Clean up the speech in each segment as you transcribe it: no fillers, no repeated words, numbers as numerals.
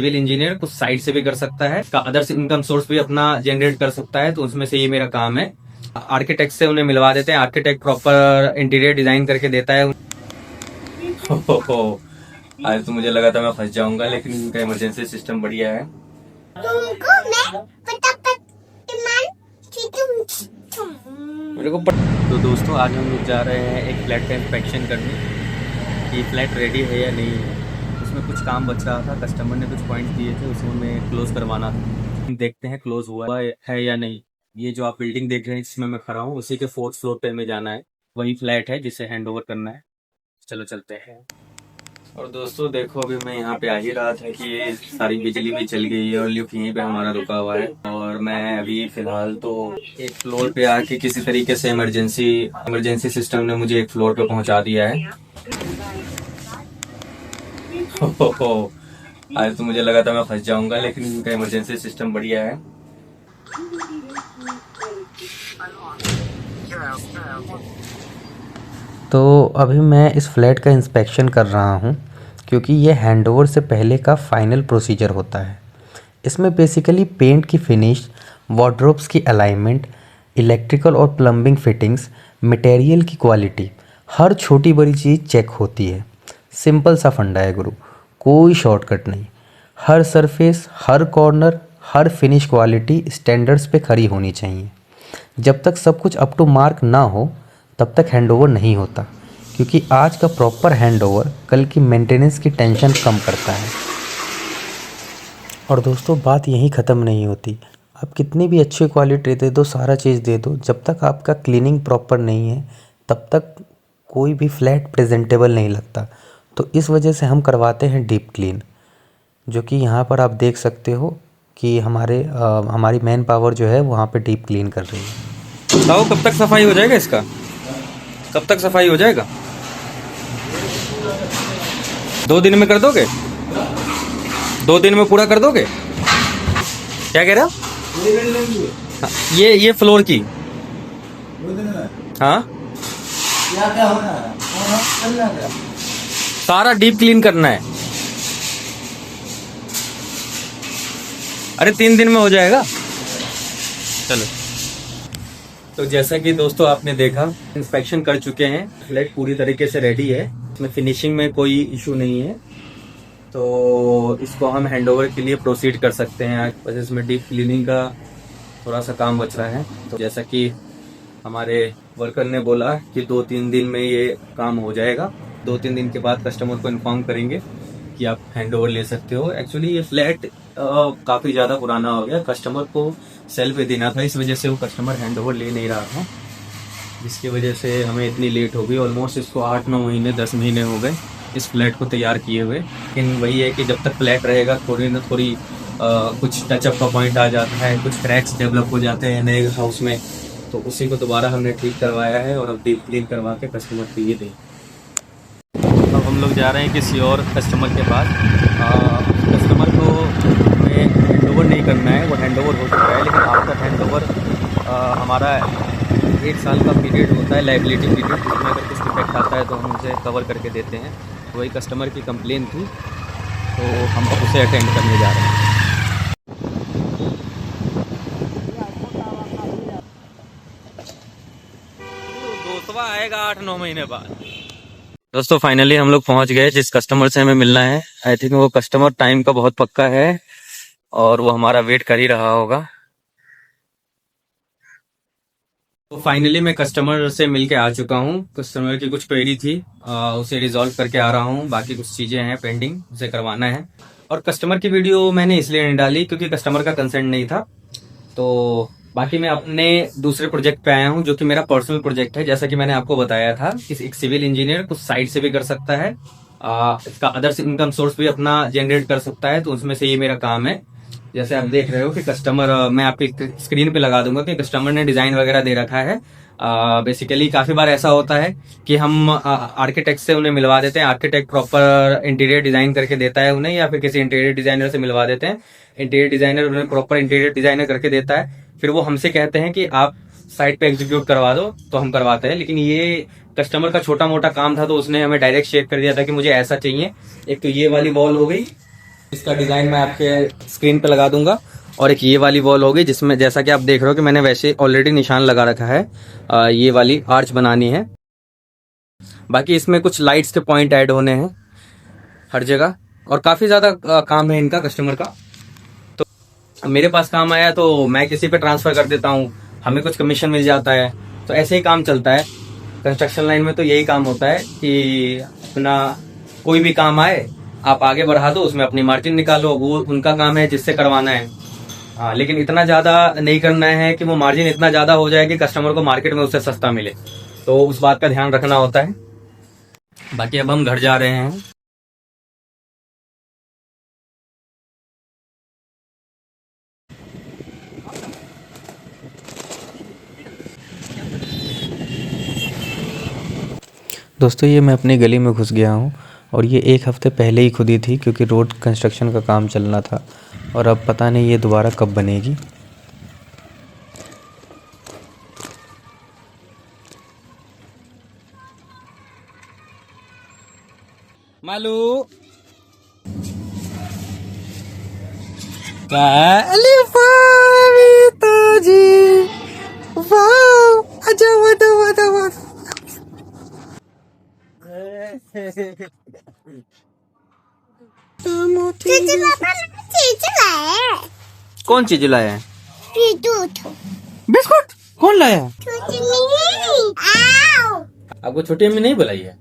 Civil engineer कुछ side से भी कर सकता है, इसका अदर इनकम सोर्स भी अपना जनरेट कर सकता है, तो उसमें से ये मेरा काम है। आर्किटेक्ट से उन्हें मिलवा देते हैं, आर्किटेक्ट प्रॉपर इंटीरियर डिजाइन करके देता है। आज तो मुझे लगा था मैं फंस जाऊंगा, लेकिन इनका इमरजेंसी सिस्टम बढ़िया है। तुमको मैं मेरे को तो दोस्तों आज हम लोग जा रहे हैं एक फ्लैट का इंस्पेक्शन करने। ये फ्लैट रेडी है या नहीं है, उसमें कुछ काम बच रहा था, कस्टमर ने कुछ पॉइंट दिए थे, उसमें हमें क्लोज करवाना था। देखते हैं क्लोज हुआ है या नहीं। ये जो आप बिल्डिंग देख रहे हैं जिसमें मैं खड़ा हूँ, उसी के 4th फ्लोर पे हमें जाना है। वही फ्लैट है जिसे हैंड ओवर करना है। चलो चलते हैं। और दोस्तों देखो, अभी मैं यहाँ पे आ ही रहा था कि ये सारी बिजली भी चल गई है और लिफ्ट यहीं पे हमारा रुका हुआ है। और मैं अभी फिलहाल तो एक फ्लोर पे आके किसी तरीके से इमरजेंसी सिस्टम ने मुझे एक फ्लोर पे पहुंचा दिया है। आज तो मुझे लगा था मैं फंस जाऊंगा, लेकिन इनका इमरजेंसी सिस्टम बढ़िया है। तो अभी मैं इस फ्लैट का इंस्पेक्शन कर रहा हूँ, क्योंकि ये हैंडओवर से पहले का फाइनल प्रोसीजर होता है। इसमें बेसिकली पेंट की फिनिश, वार्डरोब्स की अलाइनमेंट, इलेक्ट्रिकल और प्लम्बिंग फिटिंग्स, मटेरियल की क्वालिटी, हर छोटी बड़ी चीज़ चेक होती है। सिंपल सा फंडा है गुरु, कोई शॉर्टकट नहीं। हर सरफेस, हर कॉर्नर, हर फिनिश क्वालिटी स्टैंडर्ड्स पे खरी होनी चाहिए। जब तक सब कुछ अप टू मार्क ना हो तब तक हैंडओवर नहीं होता, क्योंकि आज का प्रॉपर हैंडओवर कल की मेंटेनेंस की टेंशन कम करता है। और दोस्तों बात यहीं ख़त्म नहीं होती। आप कितनी भी अच्छी क्वालिटी दे दो, सारा चीज़ दे दो, जब तक आपका क्लीनिंग प्रॉपर नहीं है तब तक कोई भी फ्लैट प्रेजेंटेबल नहीं लगता। तो इस वजह से हम करवाते हैं डीप क्लीन, जो कि यहाँ पर आप देख सकते हो कि हमारी मैन पावर जो है वहाँ पे डीप क्लीन कर रही है। बताओ कब तक सफाई हो जाएगा इसका? कब तक सफाई हो जाएगा? 2 दिन में कर दोगे? 2 दिन में पूरा कर दोगे? क्या कह रहे हो? ये फ्लोर की, हाँ सारा डीप क्लीन करना है। अरे 3 दिन में हो जाएगा। चलो, तो जैसा कि दोस्तों आपने देखा, इंस्पेक्शन कर चुके हैं, फ्लैट पूरी तरीके से रेडी है, इसमें फिनिशिंग में कोई इशू नहीं है, तो इसको हम हैंडओवर के लिए प्रोसीड कर सकते हैं। बस इसमें डीप क्लीनिंग का थोड़ा सा काम बच रहा है। तो जैसा कि हमारे वर्कर ने बोला कि 2-3 दिन में ये काम हो जाएगा। 2-3 दिन के बाद कस्टमर को इन्फॉर्म करेंगे कि आप हैंडओवर ले सकते हो। एक्चुअली ये फ्लैट काफ़ी ज़्यादा पुराना हो गया, कस्टमर को सेल पे देना था, इस वजह से वो कस्टमर हैंडओवर ले नहीं रहा था, जिसकी वजह से हमें इतनी लेट हो गई। ऑलमोस्ट इसको 8-9 महीने 10 महीने हो गए इस फ्लैट को तैयार किए हुए। लेकिन वही है कि जब तक फ्लैट रहेगा थोड़ी ना थोड़ी कुछ टचअप का पॉइंट आ जाता है, कुछ क्रैक्स डेवलप हो जाते हैं नए हाउस में, तो उसी को दोबारा हमने ठीक करवाया है और अब डीप क्लीन करवा के कस्टमर को ये दें। अब हम लोग जा रहे हैं किसी और कस्टमर के पास। कस्टमर को हैंडओवर नहीं करना है, वो हैंडओवर हो चुका है, लेकिन आफ्टर हैंडओवर हमारा 1 साल का पीरियड होता है, लाइबिलिटी पीरियड, जिसमें अगर कुछ डिफेक्ट आता है तो हम उसे कवर करके देते हैं। तो वही कस्टमर की कंप्लेन थी, तो हम अब उसे अटेंड करने जा रहे हैं। दोस्तवा आएगा 8-9 महीने बाद। दोस्तों फाइनली हम लोग पहुंच गए जिस कस्टमर से हमें मिलना है। आई थिंक वो कस्टमर टाइम का बहुत पक्का है और वो हमारा वेट कर ही रहा होगा। तो फाइनली मैं कस्टमर से मिलके आ चुका हूँ। कस्टमर की कुछ क्वेरी थी, उसे रिजॉल्व करके आ रहा हूँ। बाकी कुछ चीज़ें हैं पेंडिंग, उसे करवाना है। और कस्टमर की वीडियो मैंने इसलिए नहीं डाली क्योंकि कस्टमर का कंसेंट नहीं था। तो बाकी मैं अपने दूसरे प्रोजेक्ट पे आया हूँ, जो कि मेरा पर्सनल प्रोजेक्ट है। जैसा कि मैंने आपको बताया था कि एक सिविल इंजीनियर कुछ साइड से भी कर सकता है, इसका अदर इनकम सोर्स भी अपना जनरेट कर सकता है, तो उसमें से ये मेरा काम है। जैसे आप देख रहे हो कि कस्टमर, मैं आपकी स्क्रीन पे लगा दूंगा कि कस्टमर ने डिजाइन वगैरह दे रखा है। बेसिकली काफी बार ऐसा होता है कि हम आर्किटेक्ट से उन्हें मिलवा देते हैं, आर्किटेक्ट प्रॉपर इंटीरियर डिजाइन करके देता है उन्हें, या फिर किसी इंटीरियर डिजाइनर से मिलवा देते हैं, इंटीरियर डिजाइनर उन्हें प्रॉपर इंटीरियर डिजाइनर करके देता है। फिर वो हमसे कहते हैं कि आप साइट पे एग्जीक्यूट करवा दो, तो हम करवाते हैं। लेकिन ये कस्टमर का छोटा मोटा काम था, तो उसने हमें डायरेक्ट शेयर कर दिया था कि मुझे ऐसा चाहिए। एक तो ये वाली वॉल हो गई, इसका डिजाइन मैं आपके स्क्रीन पे लगा दूंगा। और एक ये वाली वॉल होगी जिसमें जैसा कि आप देख रहे हो कि मैंने वैसे ऑलरेडी निशान लगा रखा है। ये वाली आर्च बनानी है। बाकी इसमें कुछ लाइट्स के पॉइंट ऐड होने हैं हर जगह, और काफी ज्यादा काम है इनका कस्टमर का। तो मेरे पास काम आया तो मैं किसी पे ट्रांसफर कर देता हूँ, हमें कुछ कमीशन मिल जाता है। तो ऐसे ही काम चलता है कंस्ट्रक्शन लाइन में। तो यही काम होता है कि अपना कोई भी काम आए आप आगे बढ़ा दो, उसमें अपनी मार्जिन निकालो, वो उनका काम है जिससे करवाना है। हाँ, लेकिन इतना ज्यादा नहीं करना है कि वो मार्जिन इतना ज्यादा हो जाए कि कस्टमर को मार्केट में उससे सस्ता मिले। तो उस बात का ध्यान रखना होता है। बाकी अब हम घर जा रहे हैं। दोस्तों ये मैं अपनी गली में घुस गया हूँ और ये एक हफ़्ते पहले ही खुदी थी क्योंकि रोड कंस्ट्रक्शन का काम चलना था, और अब पता नहीं ये दोबारा कब बनेगी। मालू जी, वाओ, आजा वादा वादा वादा। कौन चीज लाया है? बिस्कुट कौन लाया है? आपको छोटी अम्मी नहीं बुलाई है?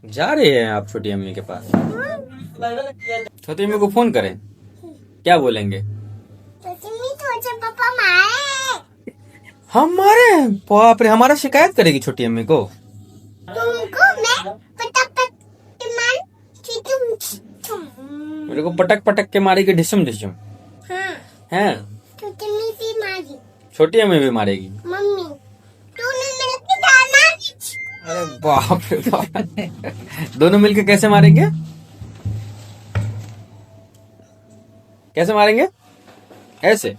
जा रहे हैं आप छोटी अम्मी के पास? छोटी अम्मी को फोन करें, क्या बोलेंगे? हमारे बाप रे, हमारा शिकायत करेगी छोटी अम्मी को? मेरे को पटक पटक के मारेगी ढिसम ढिसम। हैं? छोटी अम्मी भी मारेगी? अरे बाप रे बाप। दोनों मिलके कैसे मारेंगे? कैसे मारेंगे? ऐसे?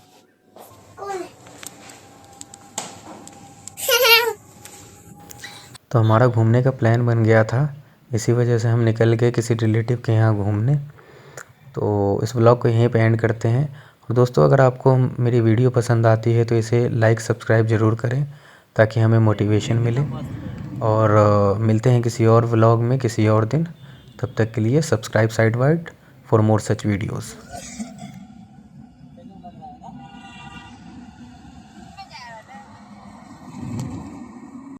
तो हमारा घूमने का प्लान बन गया था, इसी वजह से हम निकल गए किसी रिलेटिव के यहाँ घूमने। तो इस ब्लॉग को यहीं पे एंड करते हैं। और दोस्तों अगर आपको मेरी वीडियो पसंद आती है तो इसे लाइक सब्सक्राइब ज़रूर करें ताकि हमें मोटिवेशन मिले। और मिलते हैं किसी और व्लॉग में किसी और दिन। तब तक के लिए subscribe side wide for more such videos.